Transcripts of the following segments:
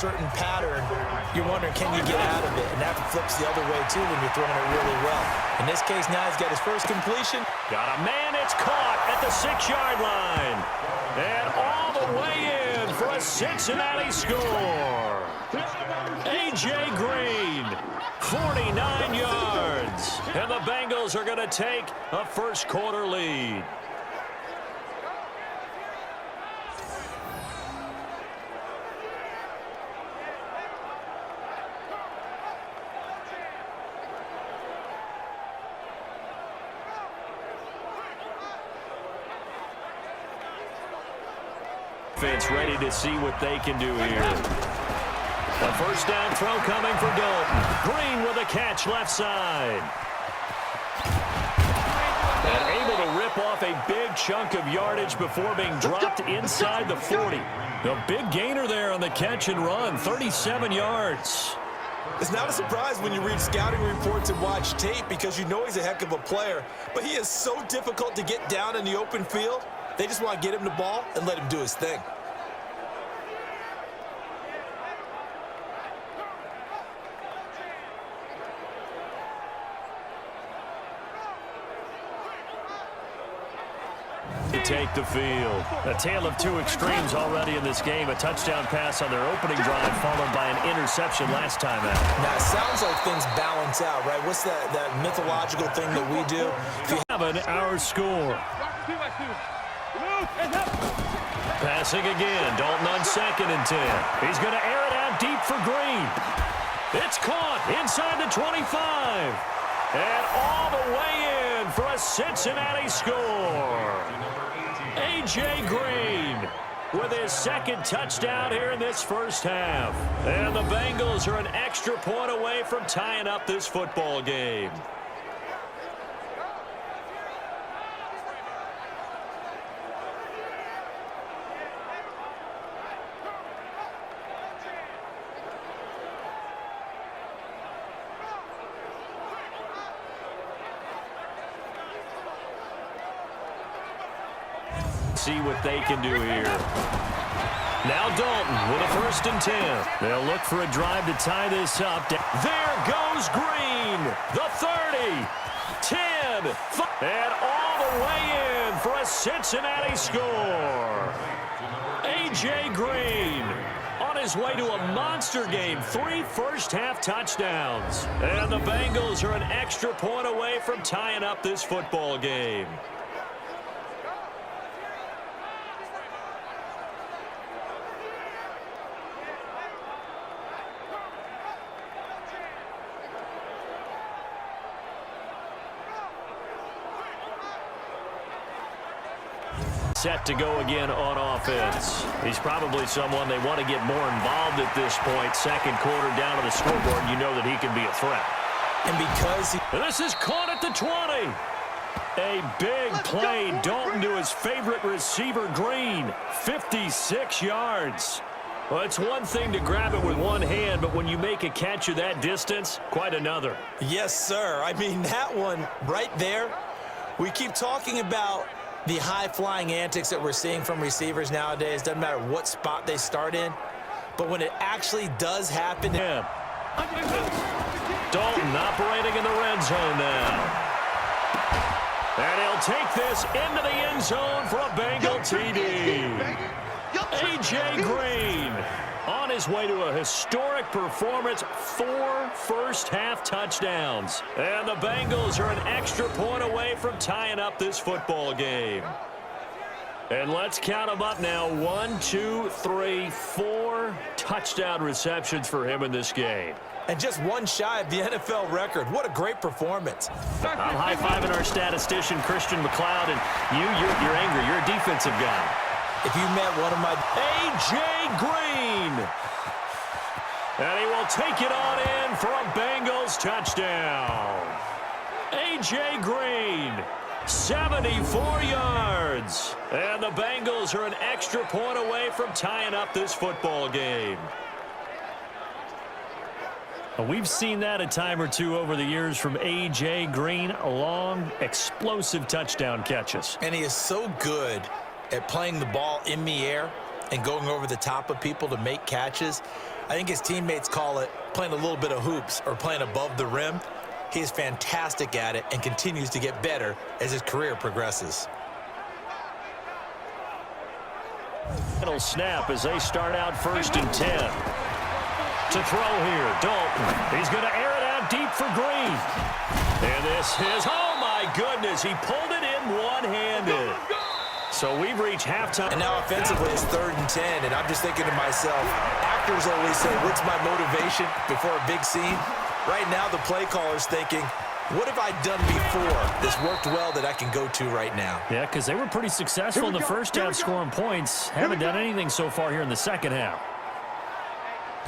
certain pattern, you're wondering, can you get out of it? And that flips the other way, too, when you're throwing it really well. In this case, now he's got his first completion. Got a man, it's caught at the 6-yard line. And all the way in for a Cincinnati score. A.J. Green, 49 yards. And the Bengals are going to take a first-quarter lead. Ready to see what they can do here. A first down throw coming for Dalton. Green with a catch left side. And able to rip off a big chunk of yardage before being dropped inside the 40. A big gainer there on the catch and run, 37 yards. It's not a surprise when you read scouting reports and watch tape because you know he's a heck of a player. But he is so difficult to get down in the open field. They just want to get him the ball and let him do his thing. To take the field. A tale of two extremes already in this game. A touchdown pass on their opening drive followed by an interception last time out. Now, it sounds like things balance out, right? What's that mythological thing that we do? Our score. Passing again. Dalton on 2nd and 10. He's going to air it out deep for Green. It's caught inside the 25. And all the way in for a Cincinnati score. A.J. Green with his second touchdown here in this first half. And the Bengals are an extra point away from tying up this football game. See what they can do here. Now Dalton with a 1st and 10. They'll look for a drive to tie this up. There goes Green. The 30, 10, 5, and all the way in for a Cincinnati score. A.J. Green on his way to a monster game. 3 first-half touchdowns. And the Bengals are an extra point away from tying up this football game. Set to go again on offense. He's probably someone they want to get more involved at this point. Second quarter down on the scoreboard, you know that he can be a threat. And because this is caught at the 20. A big play. Dalton to his favorite receiver, Green. 56 yards. Well, it's one thing to grab it with one hand, but when you make a catch of that distance, quite another. Yes, sir. I mean, that one right there, we keep talking about the high-flying antics that we're seeing from receivers nowadays. Doesn't matter what spot they start in. But when it actually does happen. Yeah. Dalton operating in the red zone now. And he'll take this into the end zone for a Bengal TD. A.J. Green on his way to a historic performance. 4 first-half touchdowns. And the Bengals are an extra point away from tying up this football game. And let's count them up now. 1, 2, 3, 4 touchdown receptions for him in this game. And just one shy of the NFL record. What a great performance. I'm high-fiving our statistician, Christian McLeod, and you're angry. You're a defensive guy. If you met one of my... A.J. Green. And he will take it on in for a Bengals touchdown. A.J. Green, 74 yards. And the Bengals are an extra point away from tying up this football game. We've seen that a time or two over the years from A.J. Green. Long, explosive touchdown catches. And he is so good at playing the ball in the air and going over the top of people to make catches. I think his teammates call it playing a little bit of hoops or playing above the rim. He is fantastic at it and continues to get better as his career progresses. It'll snap as they start out 1st and 10. To throw here, Dalton. He's going to air it out deep for Green. And this is, oh my goodness, he pulled it in one-handed. So we've reached halftime. And now offensively it's 3rd and 10, and I'm just thinking to myself, actors always say, what's my motivation before a big scene? Right now the play caller's thinking, what have I done before this worked well that I can go to right now? Yeah, because they were pretty successful in the first half scoring points. Haven't done anything so far here in the second half.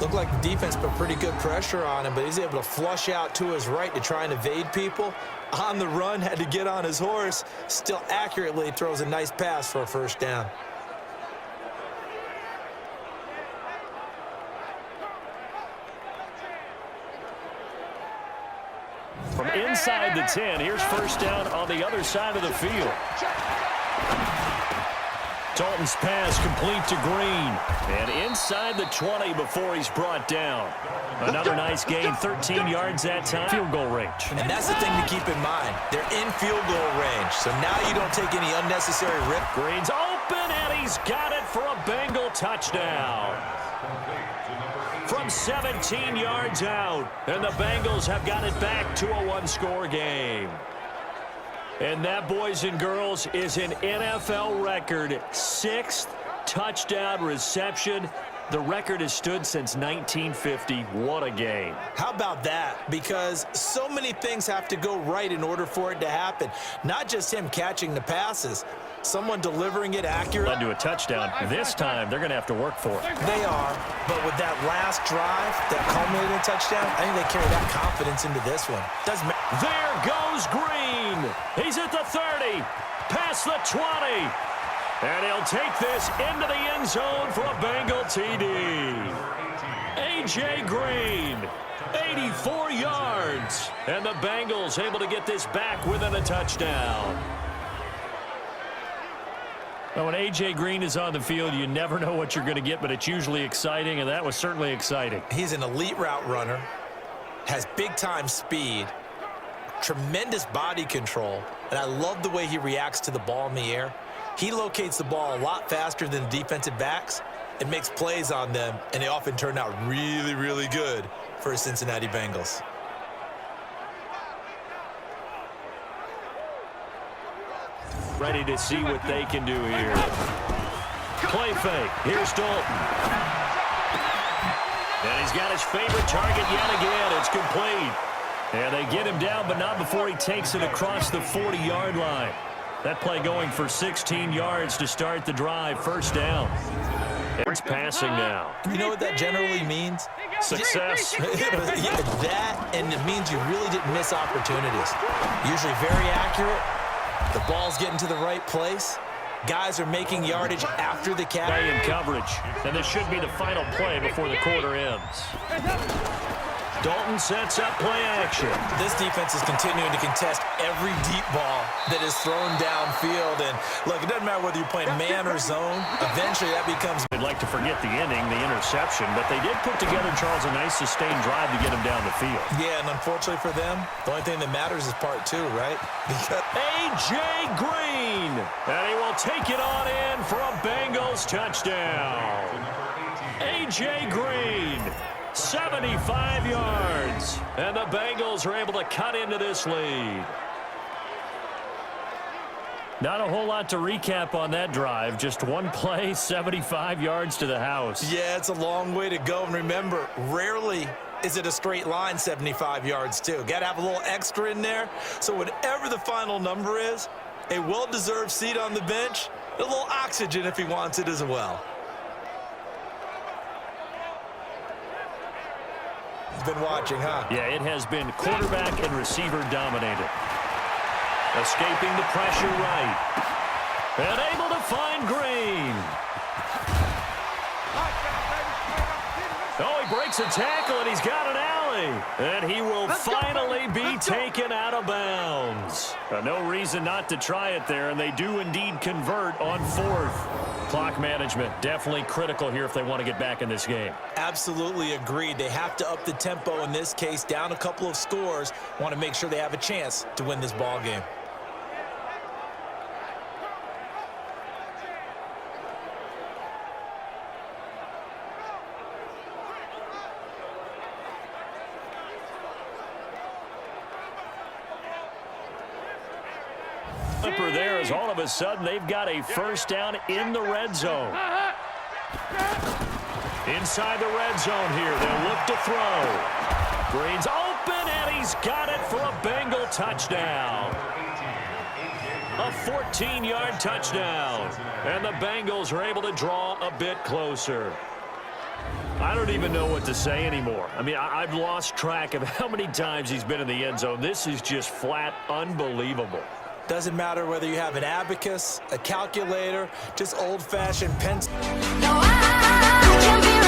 Looked like the defense put pretty good pressure on him, but he's able to flush out to his right to try and evade people. On the run, had to get on his horse. Still accurately throws a nice pass for a 1st down. From inside the 10, here's 1st down on the other side of the field. Dalton's pass complete to Green. And inside the 20 before he's brought down. Another nice gain, 13 yards that time. Field goal range. And that's the thing to keep in mind. They're in field goal range, so now you don't take any unnecessary risk. Green's open, and he's got it for a Bengal touchdown. From 17 yards out, and the Bengals have got it back to a one-score game. And that, boys and girls, is an NFL record 6th touchdown reception. The record has stood since 1950. What a game. How about that? Because so many things have to go right in order for it to happen. Not just him catching the passes, someone delivering it accurate. Led to a touchdown. This time, they're going to have to work for it. They are, but with that last drive that culminated in a touchdown, I think they carry that confidence into this one. Doesn't matter. There goes Green. He's at the 30, past the 20. And he'll take this into the end zone for a Bengal TD. A.J. Green, 84 yards. And the Bengals able to get this back within a touchdown. Well, when A.J. Green is on the field, you never know what you're going to get, but it's usually exciting, and that was certainly exciting. He's an elite route runner, has big-time speed, tremendous body control, and I love the way he reacts to the ball in the air. He locates the ball a lot faster than defensive backs and makes plays on them, and they often turn out really, really good for the Cincinnati Bengals. Ready to see what they can do here. Play fake. Here's Dalton. And he's got his favorite target yet again. It's complete. And they get him down, but not before he takes it across the 40-yard line. That play going for 16 yards to start the drive. 1st down. It's passing now. You know what that generally means? Success. That, and it means you really didn't miss opportunities. Usually very accurate. The ball's getting to the right place. Guys are making yardage after the catch. In coverage. And this should be the final play before the quarter ends. Dalton sets up play action. This defense is continuing to contest every deep ball that is thrown downfield. And look, it doesn't matter whether you're playing man or zone. Eventually that becomes... They'd like to forget the inning, the interception, but they did put together, Charles, a nice sustained drive to get him down the field. Yeah, and unfortunately for them, the only thing that matters is part 2, right? Because A.J. Green, and he will take it on in for a Bengals touchdown. A.J. Green, 75 yards, and the Bengals are able to cut into this lead. Not a whole lot to recap on that drive. Just one play, 75 yards to the house. yeah, it's a long way to go. And remember, rarely is it a straight line 75 yards, too. Got to have a little extra in there. So whatever the final number is, a well-deserved seat on the bench, a little oxygen if he wants it as well. Been watching, huh? Yeah, it has been quarterback and receiver dominated. Escaping the pressure right. And able to find Green. Oh, he breaks a tackle, and he's got an alley. And he will finally be taken out of bounds. No reason not to try it there, and they do indeed convert on 4th. Clock management, definitely critical here if they want to get back in this game. Absolutely agreed. They have to up the tempo in this case, down a couple of scores. Want to make sure they have a chance to win this ball game. There is all of a sudden they've got a first down in the red zone. Inside the red zone here, they'll look to throw. Green's open, and he's got it for a Bengal touchdown. A 14-yard touchdown, and the Bengals are able to draw a bit closer. I don't even know what to say anymore. I mean, I've lost track of how many times he's been in the end zone. This is just flat unbelievable. Doesn't matter whether you have an abacus, a calculator, just old-fashioned pencil. No, I can't be